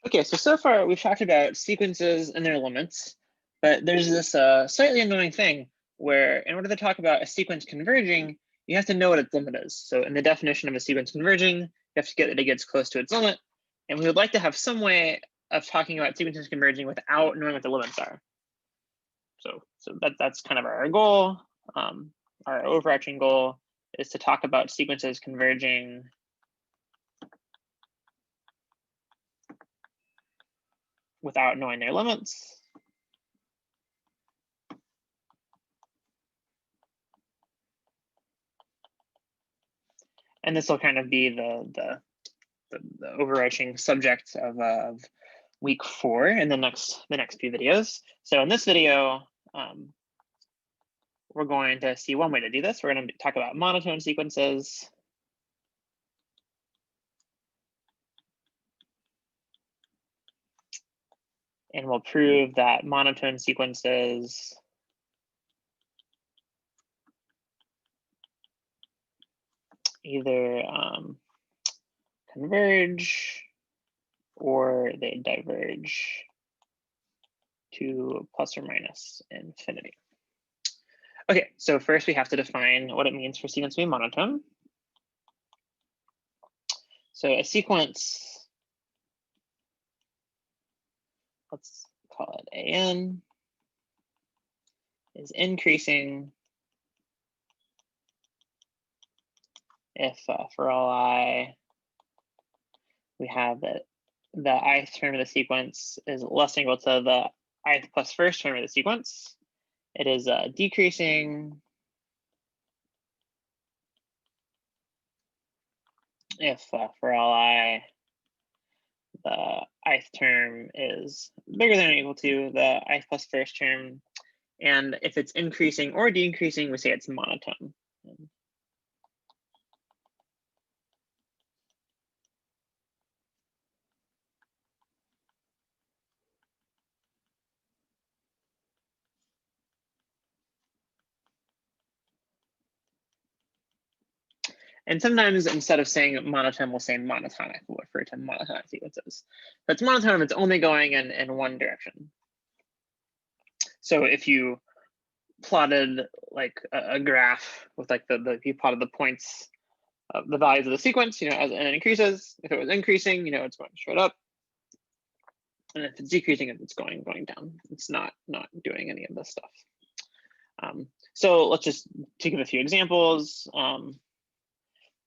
Okay, so far we've talked about sequences and their limits, but there's this slightly annoying thing where in order to talk about a sequence converging, you have to know what its limit is. So in the definition of a sequence converging, you have to get that it gets close to its limit. And we would like to have some way of talking about sequences converging without knowing what the limits are. So that's kind of our goal. Our overarching goal is to talk about sequences converging without knowing their limits. And this will kind of be the overarching subject of week 4 in the next few videos. So in this video, we're going to see one way to do this. We're going to talk about monotone sequences. And we'll prove that monotone sequences either converge or they diverge to plus or minus infinity. Okay, so first we have to define what it means for sequence to be monotone. So a sequence, let's call it AN, is increasing if for all I, we have that the ith term of the sequence is less than or equal to the ith plus first term of the sequence. It is decreasing if for all I, the ith term is bigger than or equal to the ith plus first term. And if it's increasing or decreasing, we say it's monotone. And sometimes instead of saying monotone, we'll say monotonic. We'll refer to monotonic sequences. But it's monotone if it's only going in one direction. So if you plotted like a graph with like you plotted the points of the values of the sequence, as and it increases. If it was increasing, it's going straight up. And if it's decreasing, it's going down. It's not doing any of this stuff. So let's just to give a few examples.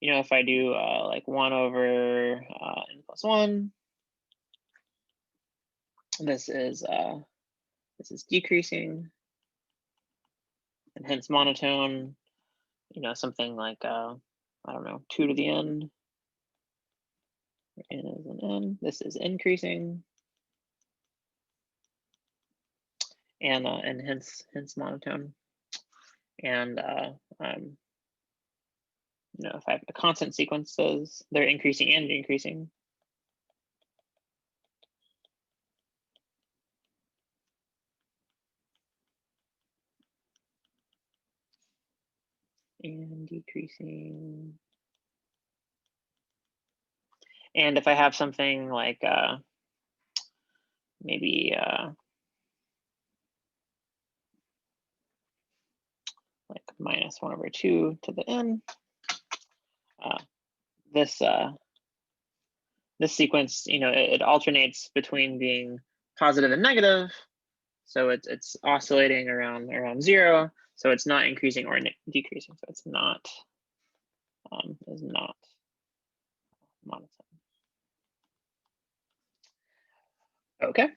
If I do like 1 over n plus 1, this is decreasing, and hence monotone. Something like I don't know, 2 to the n. N is an n. This is increasing, and hence monotone. And if I have the constant sequences, they're increasing and decreasing. And decreasing. And if I have something like maybe like minus 1 over 2 to the n, this sequence, it alternates between being positive and negative. So it's oscillating around 0. So it's not increasing or decreasing. So it's not monotone. Okay.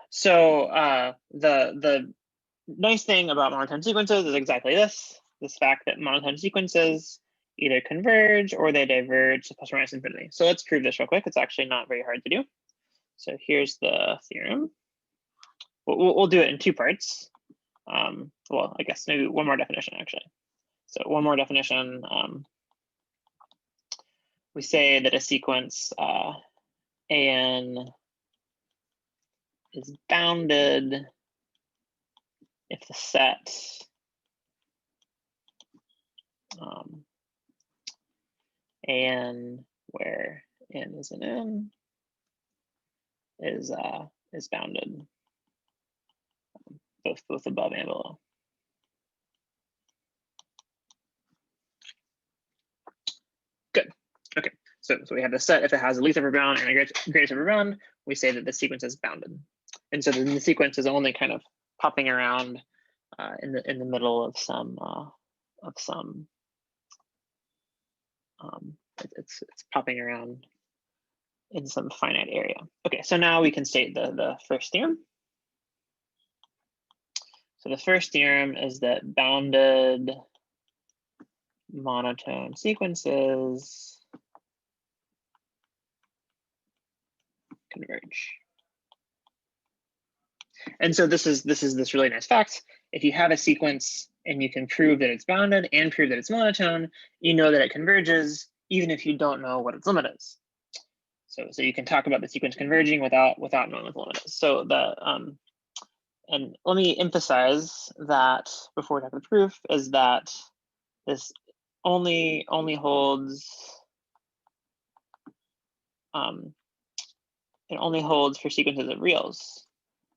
So the nice thing about monotone sequences is exactly this fact that monotone sequences either converge or they diverge to plus or minus infinity. So let's prove this real quick. It's actually not very hard to do. So here's the theorem. We'll do it in 2 parts. Well, I guess maybe one more definition, actually. So one more definition. We say that a sequence AN is bounded if the set AN where n is an n is bounded, both above and below. Good. Okay. So we have this set. If it has a least upper bound and a greatest upper bound, we say that the sequence is bounded. And so then the sequence is only kind of popping around in the middle of some it's popping around in some finite area. Okay, so now we can state the first theorem. So the first theorem is that bounded monotone sequences converge. And so this is this really nice fact. If you have a sequence and you can prove that it's bounded and prove that it's monotone, you know that it converges even if you don't know what its limit is. So you can talk about the sequence converging without knowing what the limit is. So and let me emphasize that before we talk about the proof is that this only holds it only holds for sequences of reals.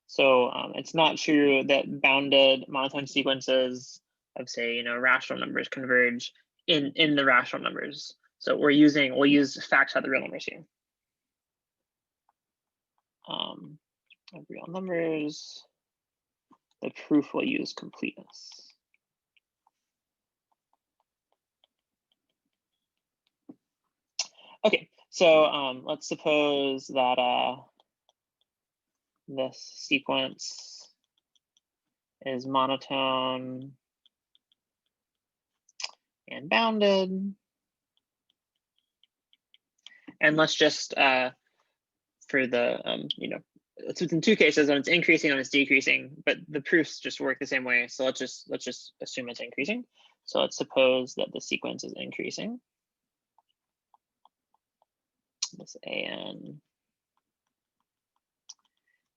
So it's not true that bounded monotone sequences of, say, rational numbers converge in the rational numbers. So we'll use facts out of the real numbers here. Of real numbers, the proof will use completeness. Okay, so let's suppose that this sequence is monotone and bounded. And let's just, for the, it's in two cases, when it's increasing and it's decreasing, but the proofs just work the same way. So let's just assume it's increasing. So let's suppose that the sequence is increasing. This AN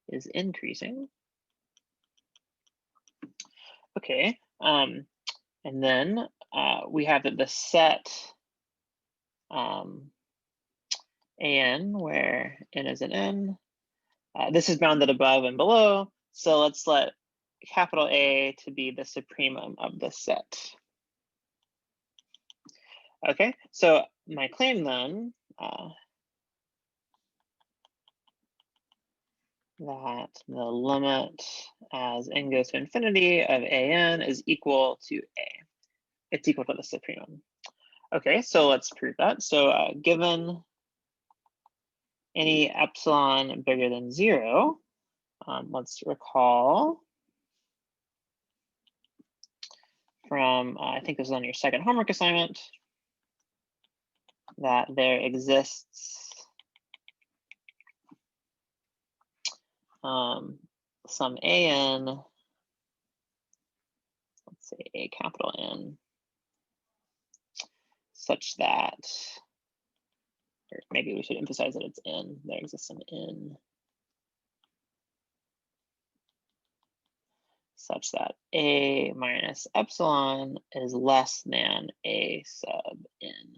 is increasing. Okay, and then we have that the set AN, where N is an N, this is bounded above and below. So let's let capital A to be the supremum of the set. Okay, so my claim then that the limit as n goes to infinity of AN is equal to A. It's equal to the supremum. Okay, so let's prove that. So given any epsilon bigger than 0, let's recall from, I think this is on your second homework assignment, that there exists some AN, let's say A capital N, such that, or maybe we should emphasize that it's N, there exists some N, such that A minus epsilon is less than A sub N.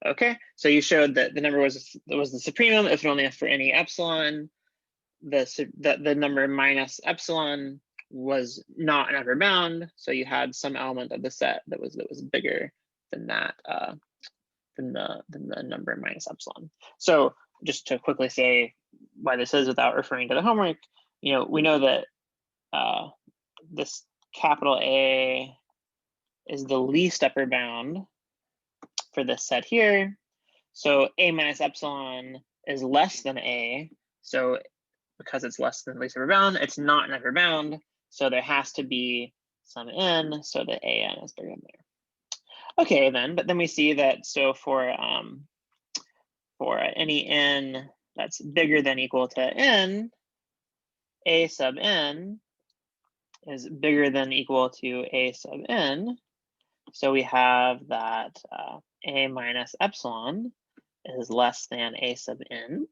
Okay, so you showed that the number was the supremum if and only if for any epsilon. The number minus epsilon was not an upper bound, so you had some element of the set that was bigger than that than the number minus epsilon. So just to quickly say why this is without referring to the homework, we know that this capital A is the least upper bound for this set here. So A minus epsilon is less than A. So because it's less than the least upper bound, it's not an upper bound. So there has to be some N so that AN is bigger than there. Okay, then, but then we see that so for any N that's bigger than equal to N, A sub N is bigger than equal to A sub N. So we have that A minus epsilon is less than A sub N.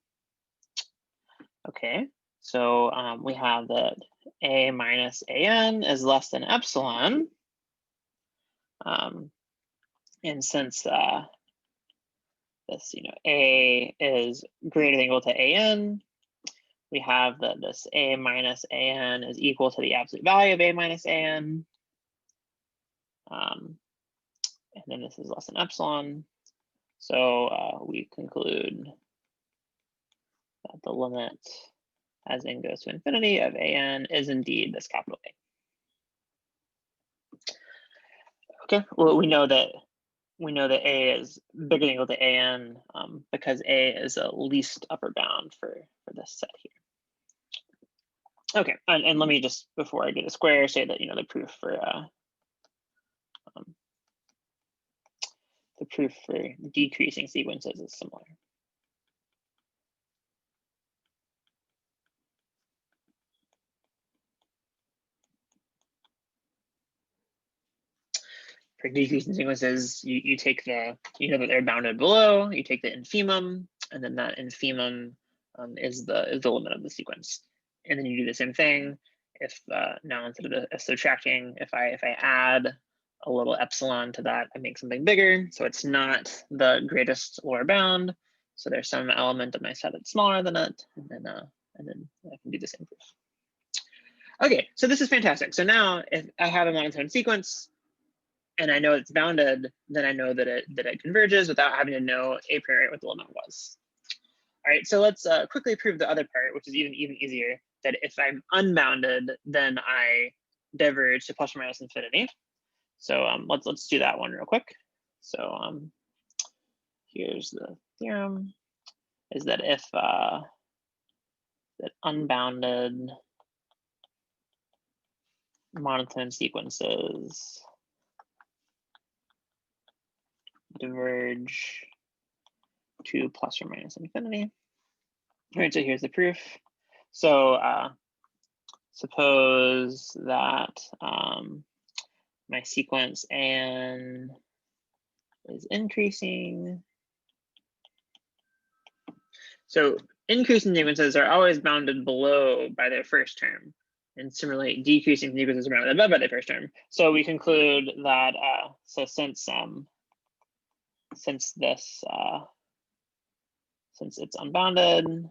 Okay, so we have that A minus AN is less than epsilon. And since this, A is greater than equal to AN, we have that this a minus an is equal to the absolute value of a minus an. And then this is less than epsilon. So we conclude that the limit as n goes to infinity of an is indeed this capital A. Okay, well, we know that A is bigger than or equal to an because A is a least upper bound for this set here. Okay, and let me just, before I get a square, say that the proof for decreasing sequences is similar. For decreasing sequences, you take that they're bounded below, you take the infimum, and then that infimum is the limit of the sequence. And then you do the same thing. If now instead of subtracting, if I add a little epsilon to that, I make something bigger. So it's not the greatest lower bound. So there's some element of my set that's smaller than it, and then I can do the same proof. Okay, so this is fantastic. So now if I have a monotone sequence, and I know it's bounded, then I know that it converges without having to know a priori what the limit was. All right, so let's quickly prove the other part, which is even easier, that if I'm unbounded, then I diverge to plus or minus infinity. So let's do that one real quick. So here's the theorem, is that if that unbounded monotone sequences diverge to plus or minus infinity. All right, so here's the proof. So suppose that my sequence an is increasing. So increasing sequences are always bounded below by their first term. And similarly, decreasing sequences are bounded above by their first term. So we conclude that, so since it's unbounded,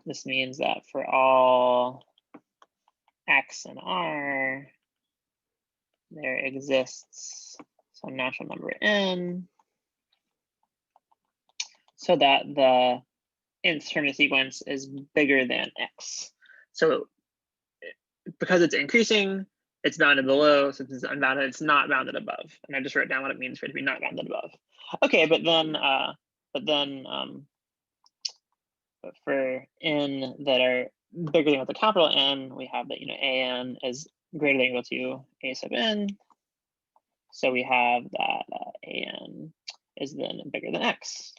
this means that for all x and r, there exists some natural number n, so that the nth term of the sequence is bigger than x. So because it's increasing, it's bounded below. Since it's unbounded, it's not bounded above. And I just wrote down what it means for it to be not bounded above. Okay, but for n that are bigger than with the capital N, we have that an is greater than or equal to a sub n. So we have that an is then bigger than x.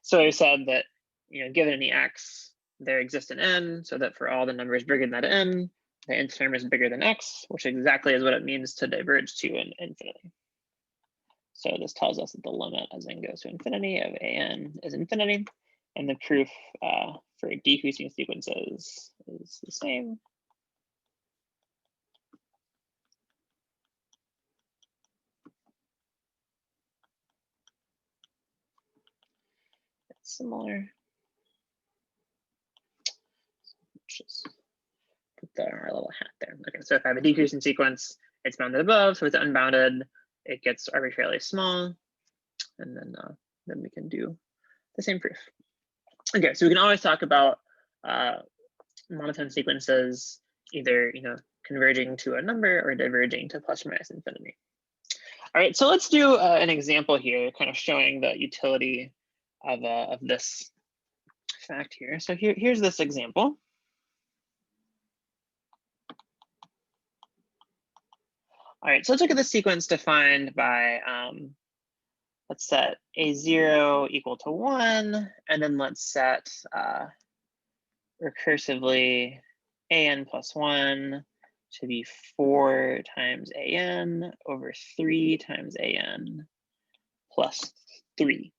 So I said that given any x, there exists an n, so that for all the numbers bigger than that n, the nth term is bigger than x, which exactly is what it means to diverge to infinity. So this tells us that the limit as n goes to infinity of an is infinity, and the proof for decreasing sequences is the same. It's similar. Just put our little hat there. Okay, so if I have a decreasing sequence, it's bounded above. So it's unbounded, it gets arbitrarily small, and then we can do the same proof. Okay, so we can always talk about monotone sequences either converging to a number or diverging to plus or minus infinity. All right, so let's do an example here, kind of showing the utility of this fact here. So here's this example. All right, so let's look at the sequence defined by, let's set a0 equal to 1, and then let's set recursively an plus 1 to be 4 times an over 3 times an plus 3.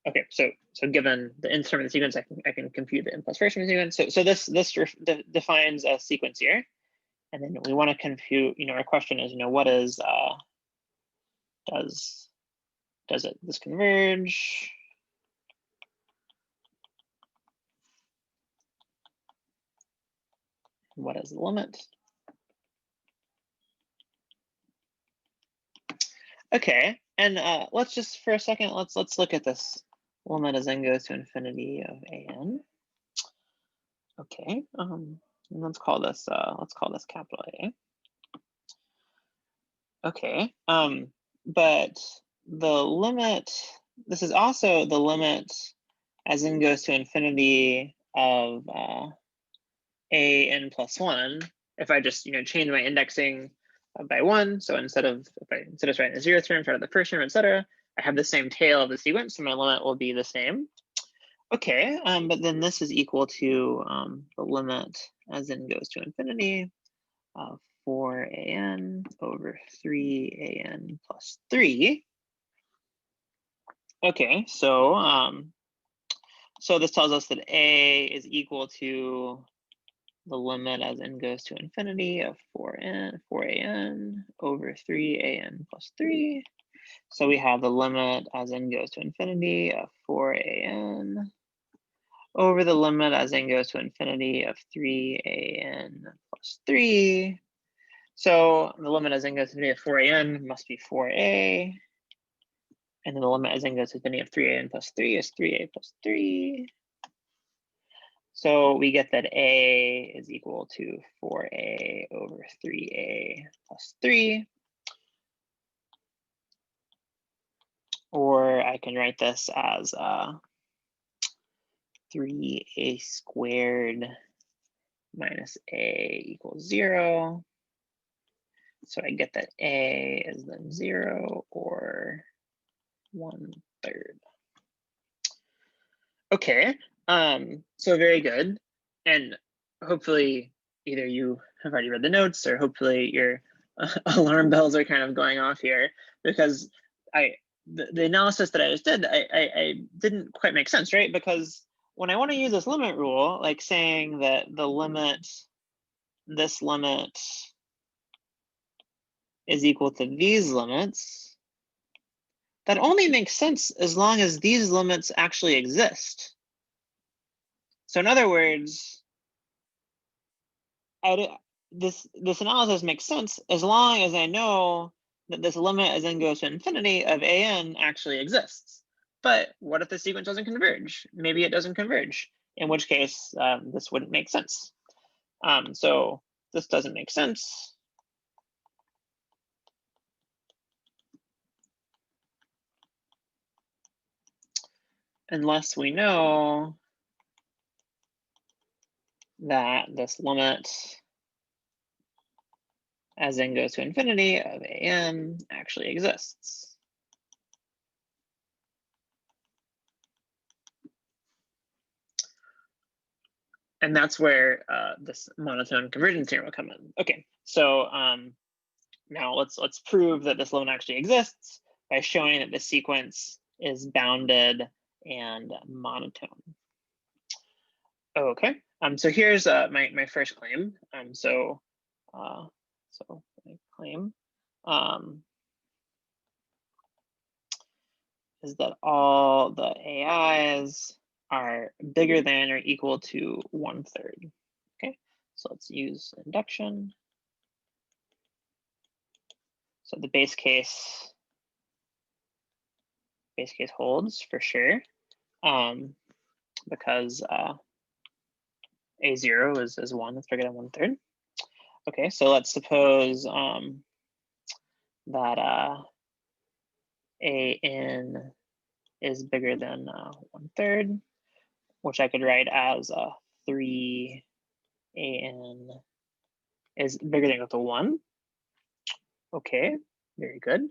Okay, so given the nth term of the sequence, I can compute the n plus first term of the sequence. So this defines a sequence here, and then we want to compute. Our question is, what is does this converge? what is the limit? Okay, and let's just for a second, let's look at this limit as n goes to infinity of an. Okay, and let's call this capital A. Okay, but the limit, this is also the limit as n goes to infinity of a n plus 1. If I just change my indexing by 1, so instead of writing the 0th term, try to the first term, etc., I have the same tail of the sequence, so my limit will be the same. Okay, but then this is equal to the limit as n goes to infinity of 4an over 3an plus 3. Okay, so so this tells us that a is equal to the limit as n goes to infinity of 4an over 3an plus 3. So we have the limit as n goes to infinity of 4an over the limit as n goes to infinity of 3an plus 3. So the limit as n goes to infinity of 4an must be 4a. And then the limit as n goes to infinity of 3an plus 3 is 3a plus 3. So we get that a is equal to 4a over 3a plus 3. Or I can write this as 3a squared minus a equals 0. So I get that a is then 0 or 1/3. Okay, so very good. And hopefully either you have already read the notes or hopefully your alarm bells are kind of going off here, because the analysis that I just did, I didn't quite make sense, right? Because when I want to use this limit rule, like saying that the limit, this limit is equal to these limits, that only makes sense as long as these limits actually exist. So in other words, this analysis makes sense as long as I know that this limit as n goes to infinity of an actually exists. But what if the sequence doesn't converge? Maybe it doesn't converge, in which case this wouldn't make sense. So this doesn't make sense. Unless we know that this limit as n goes to infinity of an actually exists. And that's where this monotone convergence theorem will come in. Okay, so now let's prove that this limit actually exists by showing that the sequence is bounded and monotone. Okay, so here's my first claim. So my claim is that all the AIs are bigger than or equal to 1/3. Okay, so let's use induction. So the base case holds for sure, because a0 is 1, that's bigger than 1/3. Okay, so let's suppose that an is bigger than 1/3, which I could write as 3an is bigger than or equal to 1. Okay, very good.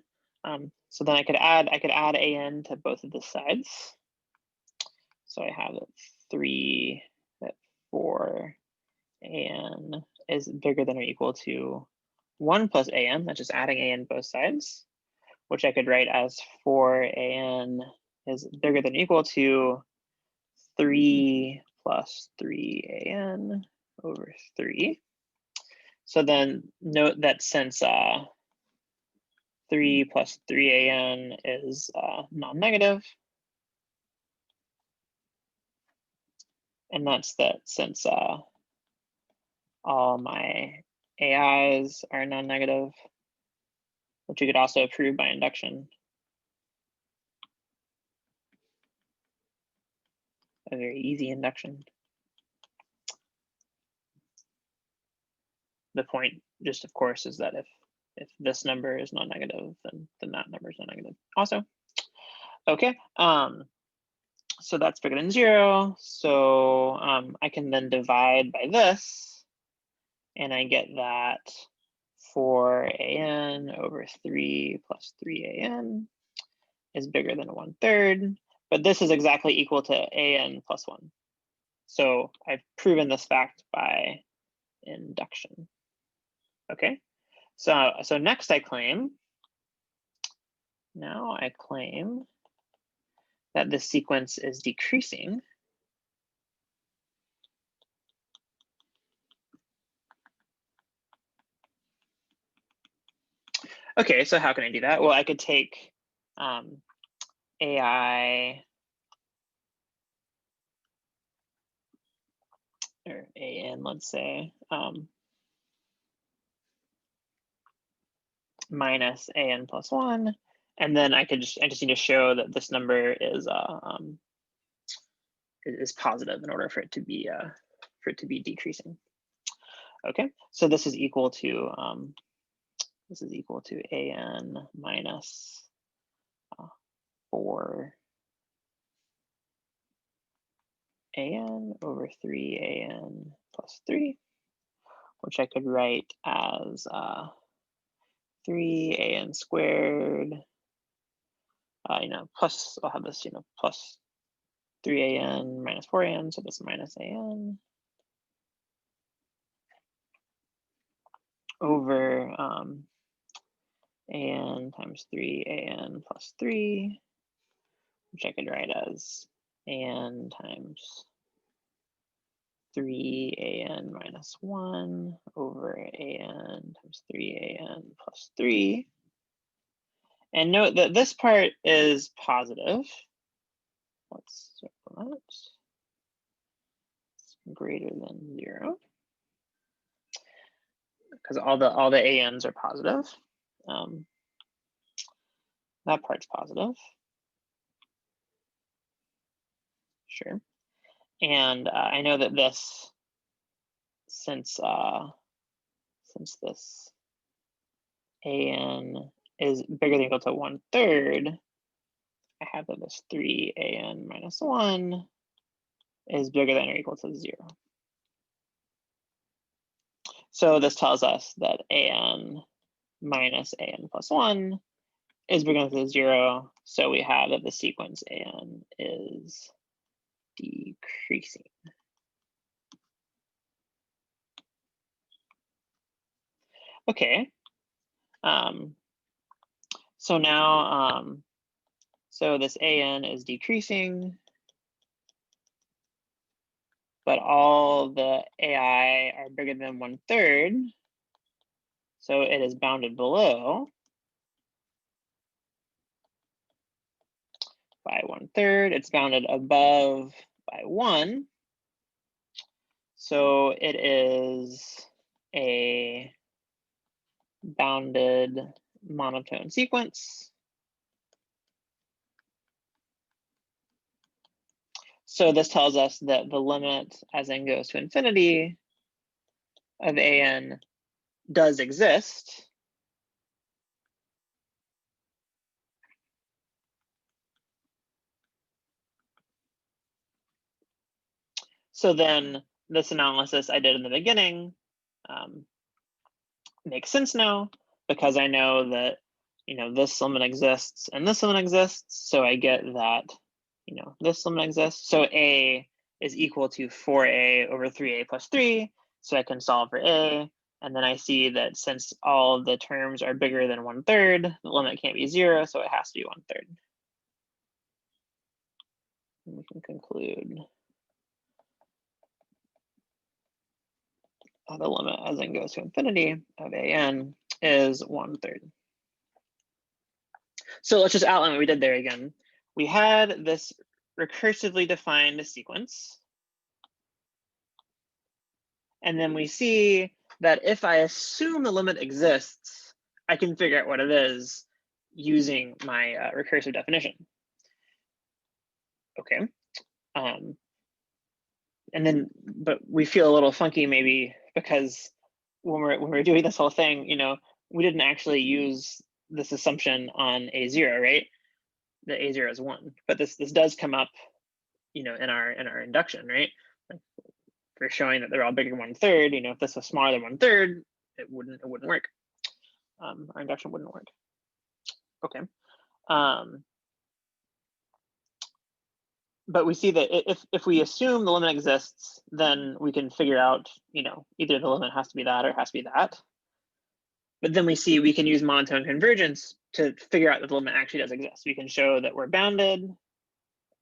So then I could add an to both of the sides. So I have 3 that 4an is bigger than or equal to 1 plus an. That's just adding an both sides, which I could write as 4an is bigger than or equal to 3 plus 3an over 3. So then note that since 3 plus 3an is non-negative, and that's that since all my AIs are non-negative, which you could also prove by induction. A very easy induction. The point, just of course, is that if this number is non-negative, then that number is non-negative also. Okay, so that's bigger than 0. So I can then divide by this, and I get that 4an over 3 plus 3an is bigger than 1/3. But this is exactly equal to an plus 1. So I've proven this fact by induction. Okay, so next I claim that this sequence is decreasing. Okay, so how can I do that? Well, I could take AI or an, let's say, minus an plus 1, and then I just need to show that this number is positive in order for it to be decreasing. Okay, so this is equal to an minus 4 an over 3an plus 3, which I could write as 3an squared, plus, I'll have this, plus 3an minus 4an, so this minus an over an times 3an plus 3, which I could write as an times 3an minus 1 over an times 3an plus 3. And note that this part is positive. Let's circle that. It's greater than 0. Because all the ANs are positive. That part's positive. Sure. And I know that this, since this an is bigger than or equal to 1/3, I have that this 3an minus 1 is bigger than or equal to 0. So this tells us that an minus an plus 1 is bigger than 0. So we have that the sequence an is decreasing. Okay. So now, so this an is decreasing, but all the AI are bigger than 1/3. So it is bounded below by 1/3. It's bounded above by 1. So it is a bounded monotone sequence. So this tells us that the limit as n goes to infinity of an does exist. So then this analysis I did in the beginning makes sense now, because I know that this limit exists and this limit exists. So I get that this limit exists. So a is equal to 4a over 3a plus 3. So I can solve for a. And then I see that since all of the terms are bigger than 1/3, the limit can't be 0, so it has to be 1/3. And we can conclude the limit as n goes to infinity of an is 1/3. So let's just outline what we did there again. We had this recursively defined sequence. And then we see that if I assume the limit exists, I can figure out what it is using my recursive definition. Okay. And then, but we feel a little funky maybe because when we're doing this whole thing, we didn't actually use this assumption on A0, right? The A0 is 1, but this does come up, in our induction, right? Like for showing that they're all bigger than 1/3. If this was smaller than 1/3, it wouldn't work. Our induction wouldn't work. Okay. But we see that if we assume the limit exists, then we can figure out, either the limit has to be that or it has to be that. But then we see we can use monotone convergence to figure out that the limit actually does exist. We can show that we're bounded.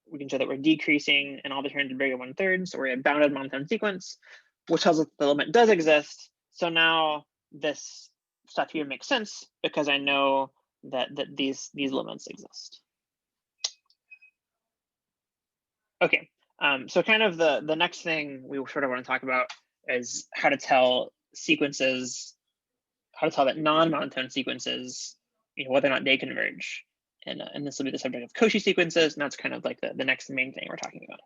We can show that we're decreasing in all the terms bigger than 1/3. So we're a bounded monotone sequence, which tells us the limit does exist. So now this stuff here makes sense because I know that these limits exist. Okay, so kind of the next thing we sort of want to talk about is how to tell sequences, how to tell that non-monotone sequences, whether or not they converge. And this will be the subject of Cauchy sequences, and that's kind of like the next main thing we're talking about.